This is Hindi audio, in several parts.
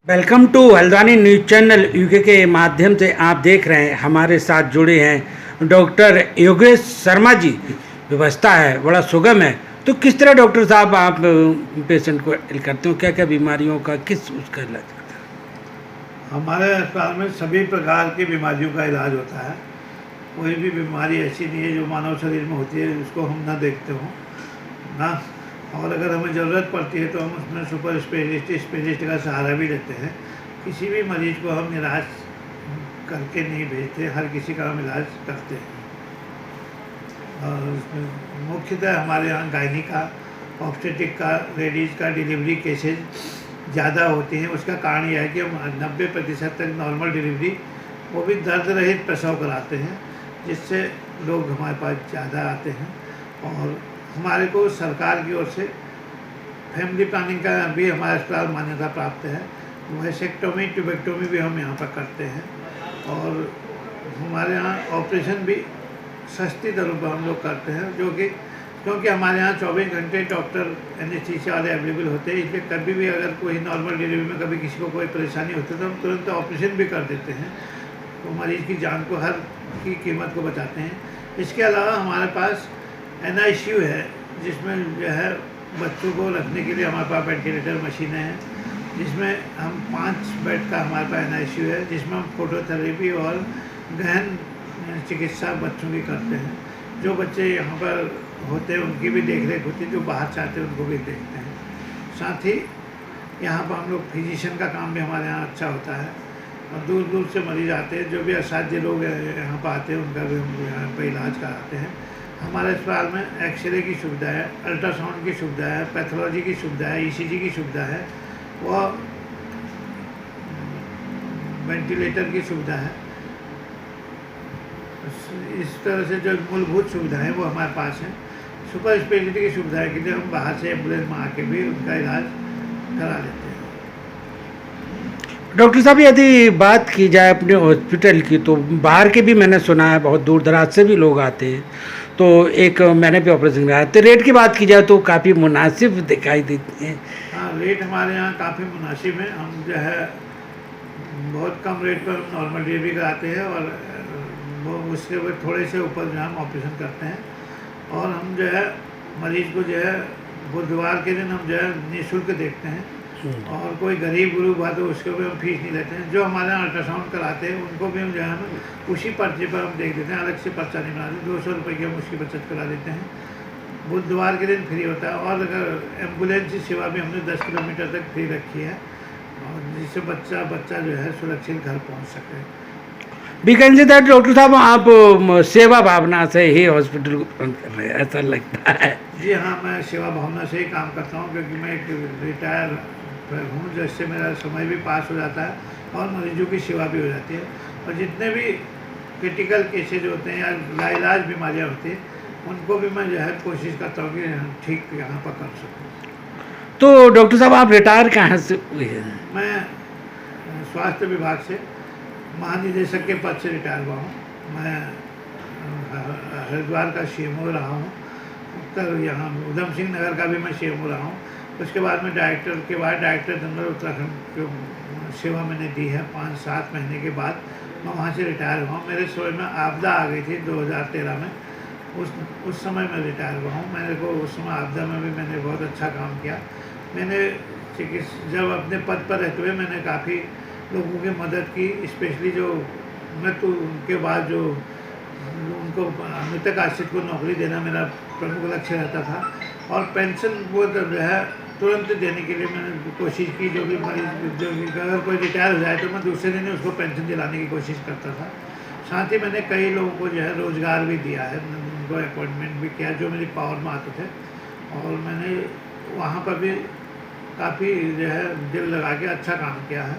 Welcome to Haldwani news channel UK के माध्यम से आप देख रहे हैं। हमारे साथ जुड़े हैं डॉक्टर योगेश शर्मा जी। व्यवस्था है बड़ा सुगम है। तो किस तरह डॉक्टर साहब आप पेशेंट को हैंडल करते हो, क्या क्या बीमारियों का किस उसका इलाज करते हैं? हमारे अस्पताल में सभी प्रकार की बीमारियों का इलाज होता है। कोई भी बीमारी ऐसी नहीं है जो मानव शरीर में होती है उसको हम ना देखते हों ना, और अगर हमें ज़रूरत पड़ती है तो हम उसमें सुपर स्पेशलिस्ट का सहारा भी लेते हैं। किसी भी मरीज़ को हम इलाज करके नहीं भेजते, हर किसी का हम इलाज करते हैं। और उसमें मुख्यतः हमारे यहाँ गायनी का, ऑब्स्टेट्रिक का, लेडीज़ का डिलीवरी केसेज ज़्यादा होती हैं। उसका कारण यह है कि हम 90% तक नॉर्मल डिलीवरी, वो भी दर्द रहित प्रसव कराते हैं, जिससे लोग हमारे पास ज़्यादा आते हैं। और हमारे को सरकार की ओर से फैमिली प्लानिंग का भी हमारा अस्पताल मान्यता प्राप्त है। वैसेक्टोमी, ट्यूबेक्टोमी भी हम यहाँ पर करते हैं। और हमारे यहाँ ऑपरेशन भी सस्ती दरों पर हम लोग करते हैं, जो कि क्योंकि हमारे यहाँ 24 घंटे डॉक्टर एनेस्थीसिया वाले अवेलेबल होते हैं। इसलिए कभी भी अगर कोई नॉर्मल डिलीवरी में कभी किसी को कोई परेशानी होती है तो हम तुरंत ऑपरेशन भी कर देते हैं, तो मरीज़ की जान को, हर की कीमत को बचाते हैं। इसके अलावा हमारे पास NICU है, जिसमें जो है बच्चों को रखने के लिए हमारे पास वेंटिलेटर मशीनें हैं, जिसमें हम 5 बेड का हमारे पास NICU है, जिसमें हम फोटोथेरेपी और गहन चिकित्सा बच्चों की करते हैं। जो बच्चे यहाँ पर होते हैं उनकी भी देख रेख होती है, जो बाहर चाहते हैं उनको भी देखते हैं। साथ ही यहाँ पर हम लोग फिजिशियन का काम भी हमारे यहाँ अच्छा होता है, और दूर दूर से मरीज आते हैं। जो भी असाध्य लोग यहाँ पर आते हैं उनका भी हम यहाँ पर इलाज कराते हैं। हमारे अस्पताल में एक्सरे की सुविधा है, अल्ट्रासाउंड की सुविधा है, पैथोलॉजी की सुविधा है, ECG की सुविधा है, वह वेंटिलेटर की सुविधा है। इस तरह से जो मूलभूत सुविधाएं हैं वो हमारे पास हैं। सुपर स्पेशलिटी की सुविधाएं के लिए हम बाहर से एम्बुलेंस में आके भी उनका इलाज करा लेते हैं। डॉक्टर साहब, यदि बात की जाए अपने हॉस्पिटल की, तो बाहर के भी मैंने सुना है बहुत दूर दराज से भी लोग आते हैं, तो एक मैंने भी ऑपरेशन कराया। तो रेट की बात की जाए तो काफ़ी मुनासिब दिखाई देती है। हाँ, रेट हमारे यहाँ काफ़ी मुनासिब है। हम जो है बहुत कम रेट पर नॉर्मल डिलीवरी कराते हैं, और वो उसके बाद थोड़े से ऊपर जो हम ऑपरेशन करते हैं। और हम जो है मरीज़ को जो है बुधवार के दिन हम जो है निःशुल्क देखते हैं, और कोई गरीब गुरूब हुआ तो उसको भी हम फीस नहीं लेते हैं। जो हमारे यहाँ अल्ट्रासाउंड कराते हैं उनको भी हम जो है हम उसी पर्चे पर हम देख देते हैं, अलग से पर्चा नहीं बनाते। 200 रुपये की हम उसकी बचत करा देते हैं। बुधवार के दिन फ्री होता है। और अगर एम्बुलेंस की सेवा भी हमने 10 किलोमीटर तक फ्री रखी है, और जिससे बच्चा जो है सुरक्षित घर पहुँच सके। We can say that doctor साहब, आप सेवा भावना से ही हॉस्पिटल को रन कर रहे हैं, ऐसा लगता है। जी हाँ, मैं सेवा भावना से ही काम करता हूँ, क्योंकि मैं एक रिटायर हूँ, जिससे मेरा समय भी पास हो जाता है और मरीजों की सेवा भी हो जाती है। और जितने भी क्रिटिकल केसेज होते हैं या लाइलाज बीमारियाँ होती हैं, उनको भी मैं जो है कोशिश करता हूँ कि ठीक यहाँ पर कर सकूँ। तो डॉक्टर साहब, आप रिटायर कहाँ से हुए हैं? मैं स्वास्थ्य विभाग से महानिदेशक के पद से रिटायर हुआ हूँ। मैं हरिद्वार का CMO रहा हूँ, उत्तर यहाँ उधम सिंह नगर का भी मैं CMO रहा हूँ। उसके बाद में डायरेक्टर जनरल उत्तराखंड की सेवा मैंने दी है। 5-7 महीने के बाद मैं वहाँ से रिटायर हुआ। मेरे समय में आपदा आ गई थी 2013 में, उस समय मैं रिटायर हुआ हूँ। मेरे को उस समय आपदा में भी मैंने बहुत अच्छा काम किया। मैंने जब अपने पद पर रहते हुए मैंने काफ़ी लोगों की मदद की, स्पेशली जो मृत्यु के बाद जो उनको मृतक आश्रित को नौकरी देना मेरा प्रमुख लक्ष्य रहता था। और पेंशन वो जो है तुरंत देने के लिए मैंने कोशिश की। जो भी मरीज अगर कोई रिटायर हो जाए तो मैं दूसरे दिन ही उसको पेंशन दिलाने की कोशिश करता था। साथ ही मैंने कई लोगों को जो है रोज़गार भी दिया है, उनको अपॉइंटमेंट भी किया जो मेरी पावर में आते थे। और मैंने वहाँ पर भी काफ़ी जो है दिल लगा के अच्छा काम किया है।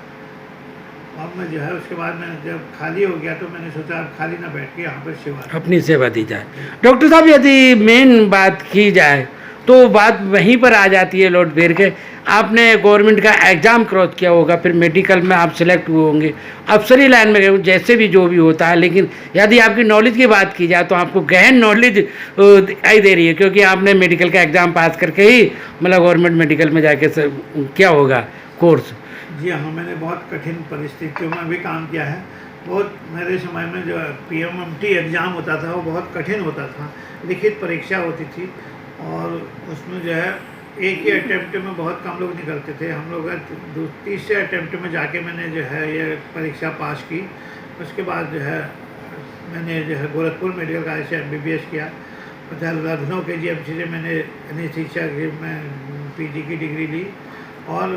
अब मैं जो है उसके बाद मैं जब खाली हो गया तो मैंने सोचा अब खाली ना बैठ के यहाँ पर सेवा अपनी सेवा दी जाए। डॉक्टर साहब, यदि मेन बात की जाए तो बात वहीं पर आ जाती है लौट फिर के। आपने गवर्नमेंट का एग्ज़ाम क्रॉस किया होगा, फिर मेडिकल में आप सिलेक्ट हुए होंगे, अफसरी लाइन में गए, जैसे भी जो भी होता है। लेकिन यदि आपकी नॉलेज की बात की जाए तो आपको गहन नॉलेज दिखाई दे रही है, क्योंकि आपने मेडिकल का एग्ज़ाम पास करके ही मतलब गवर्नमेंट मेडिकल में जाके क्या होगा कोर्स। जी हाँ, मैंने बहुत कठिन परिस्थितियों में भी काम किया है। बहुत मेरे समय में जो पीएमएमटी एग्ज़ाम होता था वो बहुत कठिन होता था, लिखित परीक्षा होती थी और उसमें जो है एक ही अटेम्प्ट में बहुत कम लोग निकलते थे। हम लोग तीसरे अटेम्प्ट में जाके मैंने जो है ये परीक्षा पास की। उसके बाद जो है मैंने जो है गोरखपुर मेडिकल कॉलेज से एमबीबीएस किया। उधर लखनऊ के जीएमसी से मैंने एनेस्थीसिया में पीजी की डिग्री ली और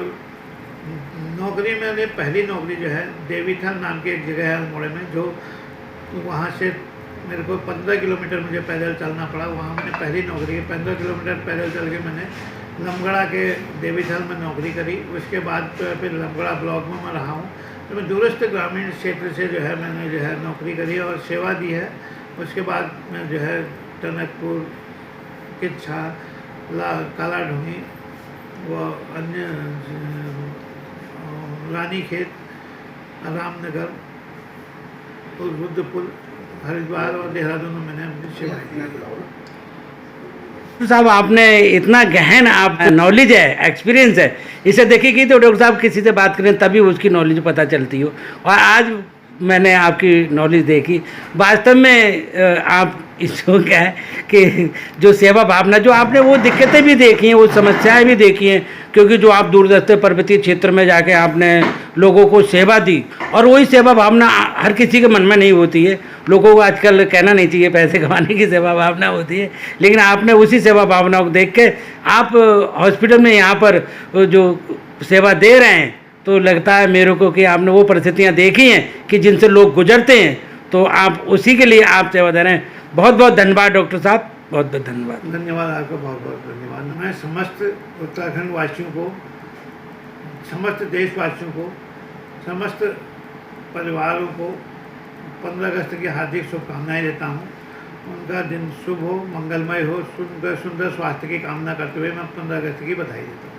नौकरी मैंने पहली नौकरी जो है देवीथल नाम की एक जगह है अल्मोड़े में, जो वहाँ से मेरे को 15 किलोमीटर मुझे पैदल चलना पड़ा। वहाँ मैंने पहली नौकरी की 15 किलोमीटर पैदल चल के मैंने लमगड़ा के देवीथल में नौकरी करी। उसके बाद तो फिर लमगड़ा ब्लॉक में मैं रहा हूँ। तो मैं दूरस्थ ग्रामीण क्षेत्र से जो है मैंने जो है नौकरी करी और सेवा दी है। उसके बाद मैं जो है टनकपुर, किच्छा, काला ढूंगी व अन्य रानीखेत, रामनगर, बुद्धपुर, हरिद्वार और देहरादून में मैंने अपनी सेवाएं दी। डॉक्टर साहब आपने इतना गहन आप नॉलेज है, एक्सपीरियंस है, इसे देखेगी तो डॉक्टर साहब किसी से बात करें तभी उसकी नॉलेज पता चलती हो। और आज मैंने आपकी नॉलेज देखी, वास्तव में आप इसको क्या है कि जो सेवा भावना जो आपने वो दिक्कतें भी देखी हैं, वो समस्याएं भी देखी हैं, क्योंकि जो आप दूरदर्श पर्वतीय क्षेत्र में जाके आपने लोगों को सेवा दी और वही सेवा भावना हर किसी के मन में नहीं होती है। लोगों को आजकल कहना नहीं चाहिए पैसे कमाने की सेवा भावना होती है, लेकिन आपने उसी सेवा भावना को देख के आप हॉस्पिटल में यहाँ पर जो सेवा दे रहे हैं तो लगता है मेरे को कि आपने वो परिस्थितियाँ देखी हैं कि जिनसे लोग गुजरते हैं, तो आप उसी के लिए आप सेवा दे रहे हैं। बहुत बहुत धन्यवाद डॉक्टर साहब, बहुत बहुत धन्यवाद। धन्यवाद आपका, बहुत बहुत धन्यवाद। मैं समस्त उत्तराखंड वासियों को, समस्त देशवासियों को, समस्त परिवारों को 15 अगस्त की हार्दिक शुभकामनाएं देता हूं। उनका दिन शुभ हो, मंगलमय हो, सुंदर सुंदर स्वास्थ्य की कामना करते हुए मैं 15 अगस्त की बधाई देता हूँ।